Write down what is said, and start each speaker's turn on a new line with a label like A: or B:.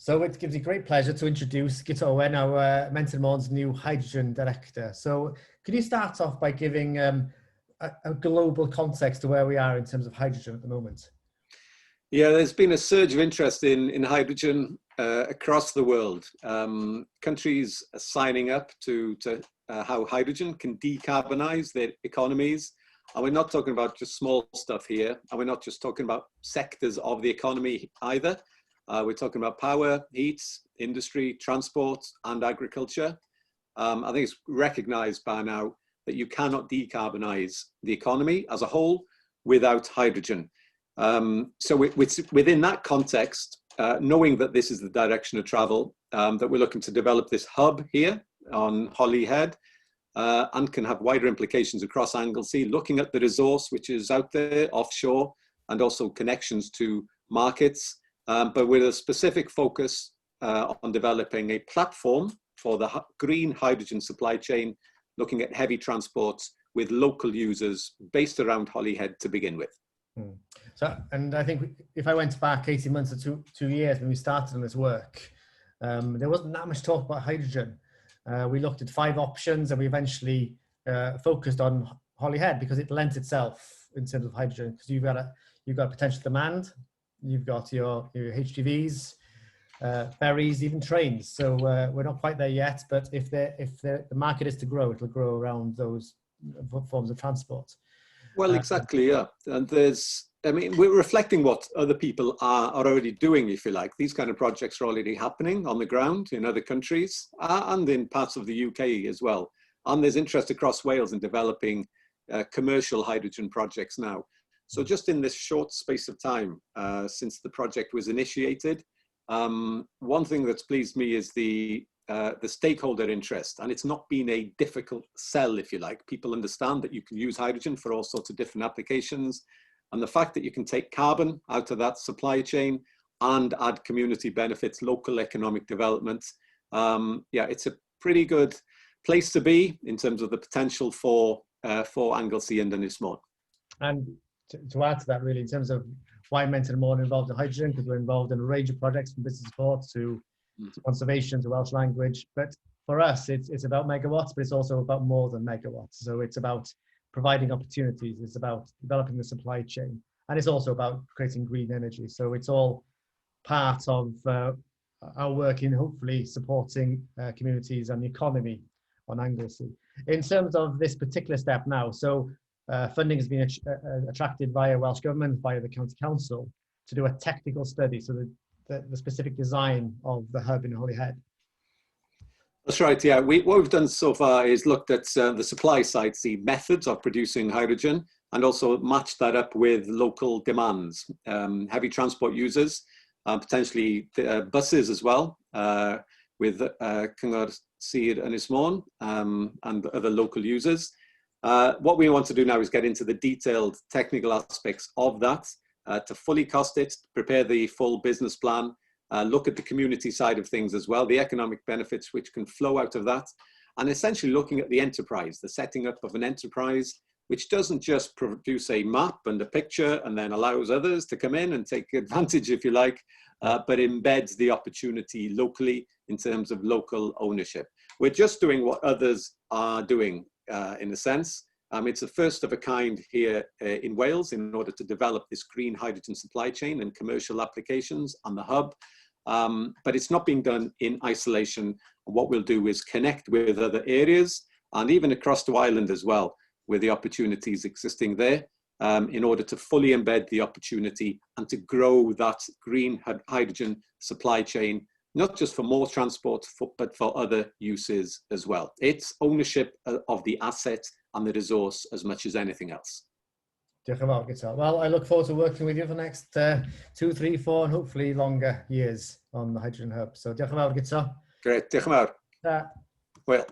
A: So it gives me great pleasure to introduce Guto Owen, our Menter new hydrogen director. So could you start off by giving a global context to where we are in terms of hydrogen at the moment?
B: Yeah, there's been a surge of interest in hydrogen across the world. Countries are signing up to how hydrogen can decarbonize their economies. And we're not talking about just small stuff here. And we're not just talking about sectors of the economy either. We're talking about power, heat, industry, transport, and agriculture. I think it's recognized by now that you cannot decarbonize the economy as a whole without hydrogen. So within that context, knowing that this is the direction of travel, that we're looking to develop this hub here on Holyhead, and can have wider implications across Anglesey, looking at the resource which is out there offshore and also connections to markets, but with a specific focus on developing a platform for the green hydrogen supply chain, looking at heavy transports with local users based around Holyhead to begin with.
A: So, and I think if I went back 18 months or two years when we started on this work, there wasn't that much talk about hydrogen. We looked at 5 options and we eventually focused on Holyhead because it lent itself in terms of hydrogen, because you've got potential demand, you've got your HGVs, ferries, even trains. So we're not quite there yet, but if the market is to grow, it'll grow around those forms of transport.
B: Well, exactly, yeah. And we're reflecting what other people are already doing, if you like. These kind of projects are already happening on the ground in other countries and in parts of the UK as well. And there's interest across Wales in developing commercial hydrogen projects now. So just in this short space of time since the project was initiated, one thing that's pleased me is the stakeholder interest, and it's not been a difficult sell, if you like. People understand that you can use hydrogen for all sorts of different applications, and the fact that you can take carbon out of that supply chain and add community benefits, local economic development. Yeah, it's a pretty good place to be in terms of the potential for Anglesey and Ynys.
A: And to add to that, really, in terms of why Menter involved in hydrogen, because we're involved in a range of projects from business support to conservation to Welsh language. But for us, it's about megawatts, but it's also about more than megawatts. So it's about providing opportunities. It's about developing the supply chain. And it's also about creating green energy. So it's all part of our work in hopefully supporting communities and the economy on Anglesey. In terms of this particular step now, so funding has been attracted via Welsh Government, via the County Council, to do a technical study, so the specific design of the hub in Holyhead.
B: That's right, yeah. What we've done so far is looked at the supply side, the methods of producing hydrogen, and also matched that up with local demands, heavy transport users, potentially buses as well, with Cyngor Sir Ynys Môn and other local users. What we want to do now is get into the detailed technical aspects of that, to fully cost it, prepare the full business plan, look at the community side of things as well, the economic benefits which can flow out of that, and essentially looking at the enterprise, the setting up of an enterprise which doesn't just produce a map and a picture and then allows others to come in and take advantage, if you like, but embeds the opportunity locally in terms of local ownership. We're just doing what others are doing in a sense. It's the first of a kind here in Wales in order to develop this green hydrogen supply chain and commercial applications on the hub. But it's not being done in isolation. What we'll do is connect with other areas and even across to Ireland as well, with the opportunities existing there, in order to fully embed the opportunity and to grow that green hydrogen supply chain, not just for more transport, but for other uses as well. It's ownership of the asset and the resource as much as anything else.
A: Diolch yn fawr, Guto. Well, I look forward to working with you for the next 2, 3, 4 and hopefully longer years on the Hydrogen Hub. So diolch yn fawr, Guto.
B: Great, diolch yn fawr. Well.